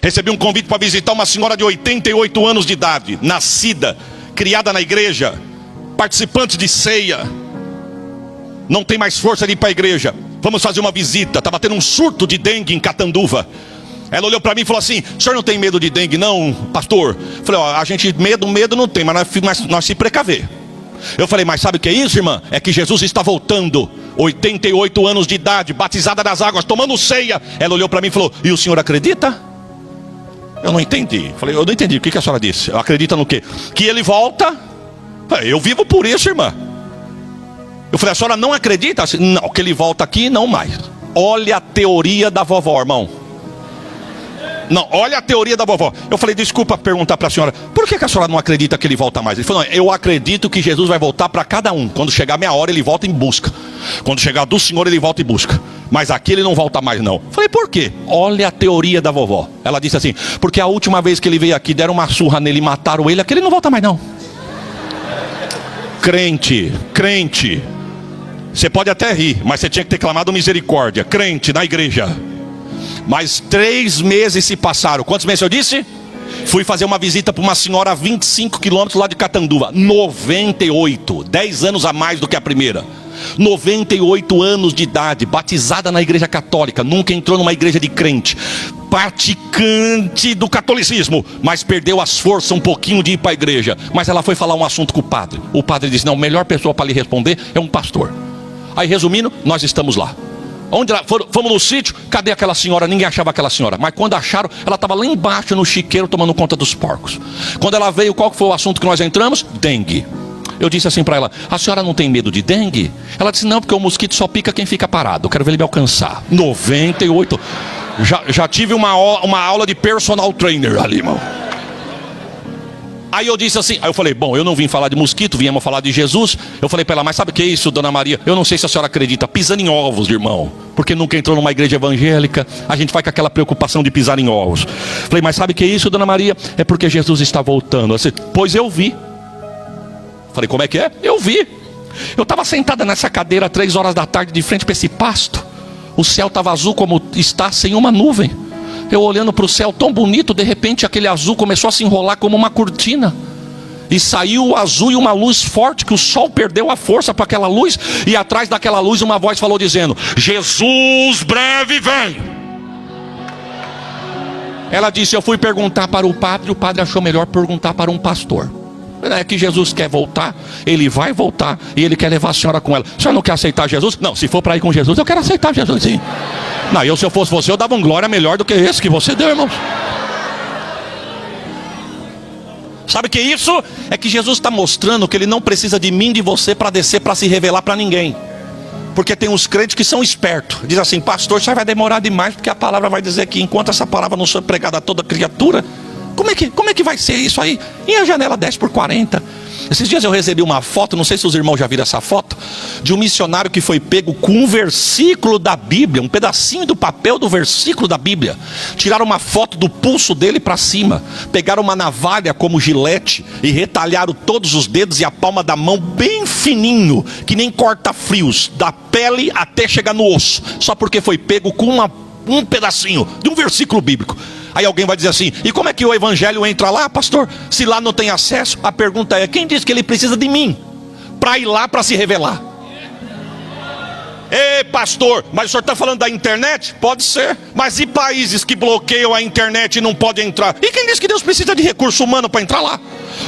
Recebi um convite para visitar uma senhora de 88 anos de idade, nascida, criada na igreja, participante de ceia, não tem mais força de ir para a igreja. Vamos fazer uma visita. Estava tendo um surto de dengue em Catanduva. Ela olhou para mim e falou assim: o senhor não tem medo de dengue não, pastor? Eu falei: ó, a gente medo não tem, mas nós se precaver. Eu falei: mas sabe o que é isso, irmã? É que Jesus está voltando, 88 anos de idade, batizada nas águas, tomando ceia. Ela olhou para mim e falou: e o senhor acredita? Eu não entendi. Falei: eu não entendi, o que a senhora disse? Acredita no quê? Que ele volta? Eu vivo por isso, irmã. Eu falei: a senhora não acredita? Não, que ele volta aqui, não mais. Olha a teoria da vovó, irmão. Não, olha a teoria da vovó. Eu falei: desculpa perguntar para a senhora, por que a senhora não acredita que ele volta mais? Ele falou: não, eu acredito que Jesus vai voltar para cada um. Quando chegar a minha hora, ele volta em busca. Quando chegar do Senhor, ele volta em busca. Mas aqui ele não volta mais não. Eu falei: por quê? Olha a teoria da vovó. Ela disse assim: porque a última vez que ele veio aqui, deram uma surra nele e mataram ele, aqui ele não volta mais não. Crente, você pode até rir, mas você tinha que ter clamado misericórdia. Crente na igreja. Mas 3 meses se passaram. Quantos meses eu disse? Fui fazer uma visita para uma senhora a 25 quilômetros lá de Catanduva. 98, 10 anos a mais do que a primeira. 98 anos de idade, batizada na igreja católica. Nunca entrou numa igreja de crente, praticante do catolicismo, mas perdeu as forças um pouquinho de ir para a igreja. Mas ela foi falar um assunto com o padre. O padre disse: não, a melhor pessoa para lhe responder é um pastor. Aí resumindo, nós estamos lá. Onde fomos no sítio, cadê aquela senhora? Ninguém achava aquela senhora. Mas quando acharam, ela estava lá embaixo no chiqueiro tomando conta dos porcos. Quando ela veio, qual foi o assunto que nós entramos? Dengue. Eu disse assim para ela: a senhora não tem medo de dengue? Ela disse: não, porque o mosquito só pica quem fica parado. Eu quero ver ele me alcançar. 98. Já tive uma aula de personal trainer ali, irmão. Aí eu disse assim, aí eu falei: bom, eu não vim falar de mosquito, viemos falar de Jesus. Eu falei para ela: mas sabe o que é isso, dona Maria? Eu não sei se a senhora acredita. Pisando em ovos, irmão. Porque nunca entrou numa igreja evangélica, a gente vai com aquela preocupação de pisar em ovos. Falei: mas sabe o que é isso, dona Maria? É porque Jesus está voltando. Disse: pois eu vi. Falei: como é que é? Eu vi. Eu estava sentada nessa cadeira 3 horas da tarde, de frente para esse pasto. O céu estava azul como está, sem uma nuvem. Eu olhando para o céu tão bonito, de repente aquele azul começou a se enrolar como uma cortina. E saiu o azul e uma luz forte, que o sol perdeu a força para aquela luz. E atrás daquela luz uma voz falou dizendo: Jesus breve vem. Ela disse: eu fui perguntar para o padre achou melhor perguntar para um pastor. É que Jesus quer voltar, ele vai voltar e ele quer levar a senhora com ela. A senhora não quer aceitar Jesus? Não, se for para ir com Jesus, eu quero aceitar Jesus, sim. Não, se eu fosse você, eu dava um glória melhor do que esse que você deu, irmãos. Sabe o que é isso? É que Jesus está mostrando que ele não precisa de mim, de você, para descer, para se revelar para ninguém. Porque tem uns crentes que são espertos. Diz assim: pastor, isso vai demorar demais, porque a palavra vai dizer que enquanto essa palavra não for pregada a toda criatura, como é que vai ser isso aí? E a janela 10x40? Esses dias eu recebi uma foto, não sei se os irmãos já viram essa foto, de um missionário que foi pego com um versículo da Bíblia, um pedacinho do papel do versículo da Bíblia. Tiraram uma foto do pulso dele para cima, pegaram uma navalha como gilete e retalharam todos os dedos e a palma da mão bem fininho, que nem corta-frios, da pele até chegar no osso, só porque foi pego com um pedacinho de um versículo bíblico. Aí alguém vai dizer assim: e como é que o evangelho entra lá, pastor? Se lá não tem acesso? A pergunta é: quem diz que ele precisa de mim para ir lá para se revelar? Ei, pastor, mas o senhor está falando da internet? Pode ser, mas e países que bloqueiam a internet e não podem entrar? E quem diz que Deus precisa de recurso humano para entrar lá?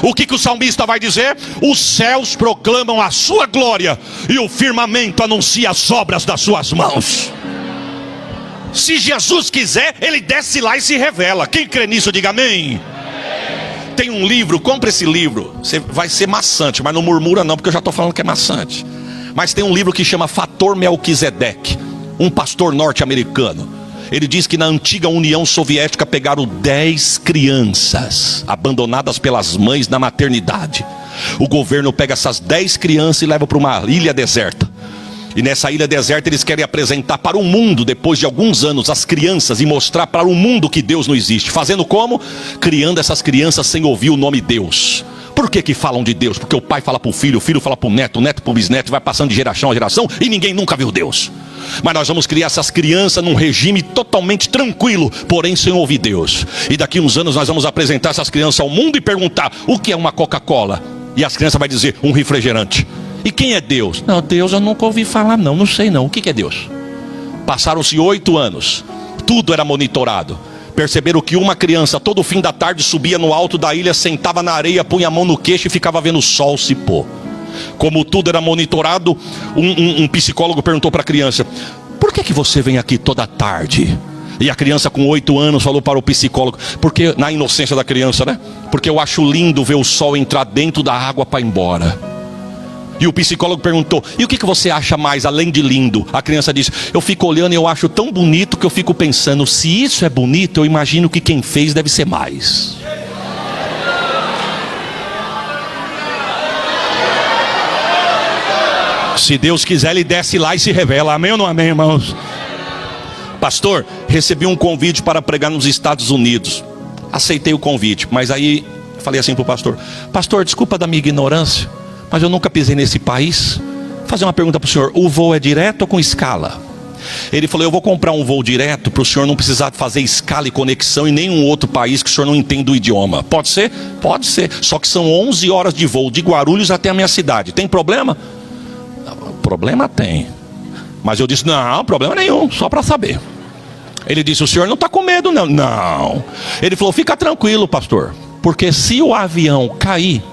O que o salmista vai dizer? Os céus proclamam a sua glória e o firmamento anuncia as obras das suas mãos. Se Jesus quiser, ele desce lá e se revela. Quem crê nisso, diga amém. Tem um livro, compre esse livro. Você vai ser maçante, mas não murmura não, porque eu já estou falando que é maçante. Mas tem um livro que chama Fator Melquisedeque. Um pastor norte-americano. Ele diz que na antiga União Soviética pegaram 10 crianças abandonadas pelas mães na maternidade. O governo pega essas 10 crianças e leva para uma ilha deserta. E nessa ilha deserta eles querem apresentar para o mundo, depois de alguns anos, as crianças, e mostrar para o mundo que Deus não existe. Fazendo como? Criando essas crianças sem ouvir o nome Deus. Por que falam de Deus? Porque o pai fala para o filho fala para o neto para o bisneto, vai passando de geração a geração e ninguém nunca viu Deus. Mas nós vamos criar essas crianças num regime totalmente tranquilo, porém sem ouvir Deus. E daqui uns anos nós vamos apresentar essas crianças ao mundo e perguntar: o que é uma Coca-Cola? E as crianças vão dizer: um refrigerante. E quem é Deus? Não, Deus eu nunca ouvi falar não sei não. O que é Deus? Passaram-se 8 anos, tudo era monitorado. Perceberam que uma criança todo fim da tarde subia no alto da ilha, sentava na areia, punha a mão no queixo e ficava vendo o sol se pôr. Como tudo era monitorado, um psicólogo perguntou para a criança: por que você vem aqui toda tarde? E a criança com 8 anos falou para o psicólogo: porque, na inocência da criança, né? Porque eu acho lindo ver o sol entrar dentro da água para ir embora. E o psicólogo perguntou: e o que você acha mais além de lindo? A criança disse: eu fico olhando e eu acho tão bonito que eu fico pensando, se isso é bonito, eu imagino que quem fez deve ser mais. Se Deus quiser, Ele desce lá e se revela. Amém ou não amém, irmãos? Pastor, recebi um convite para pregar nos Estados Unidos. Aceitei o convite, mas aí falei assim para o pastor: pastor, desculpa da minha ignorância, mas eu nunca pisei nesse país. Vou fazer uma pergunta para o senhor: o voo é direto ou com escala? Ele falou: eu vou comprar um voo direto para o senhor não precisar fazer escala e conexão em nenhum outro país que o senhor não entenda o idioma. Pode ser? Pode ser. Só que são 11 horas de voo de Guarulhos até a minha cidade. Tem problema? Problema tem. Mas eu disse: não, problema nenhum, só para saber. Ele disse: o senhor não está com medo não? Não. Ele falou: fica tranquilo, pastor, porque se o avião cair,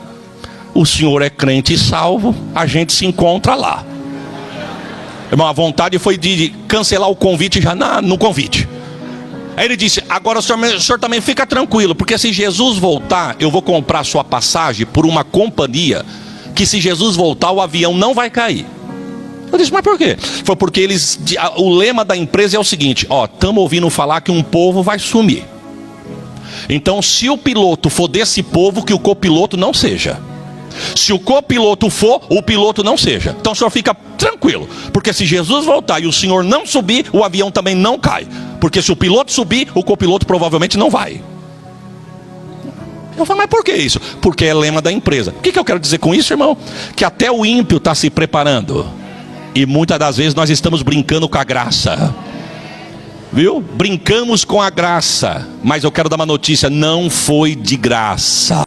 o senhor é crente e salvo, a gente se encontra lá. Irmão, a vontade foi de cancelar o convite já no convite. Aí ele disse: agora o senhor também fica tranquilo, porque se Jesus voltar, eu vou comprar sua passagem por uma companhia que, se Jesus voltar, o avião não vai cair. Eu disse: mas por quê? Foi porque o lema da empresa é o seguinte: estamos ouvindo falar que um povo vai sumir. Então, se o piloto for desse povo, que o copiloto não seja. Se o copiloto for, o piloto não seja. Então o senhor fica tranquilo, porque se Jesus voltar e o senhor não subir, o avião também não cai. Porque se o piloto subir, o copiloto provavelmente não vai. Eu falo: mas por que isso? Porque é lema da empresa. O que eu quero dizer com isso, irmão? Que até o ímpio está se preparando. E muitas das vezes nós estamos brincando com a graça. Viu? Brincamos com a graça. Mas eu quero dar uma notícia: não foi de graça.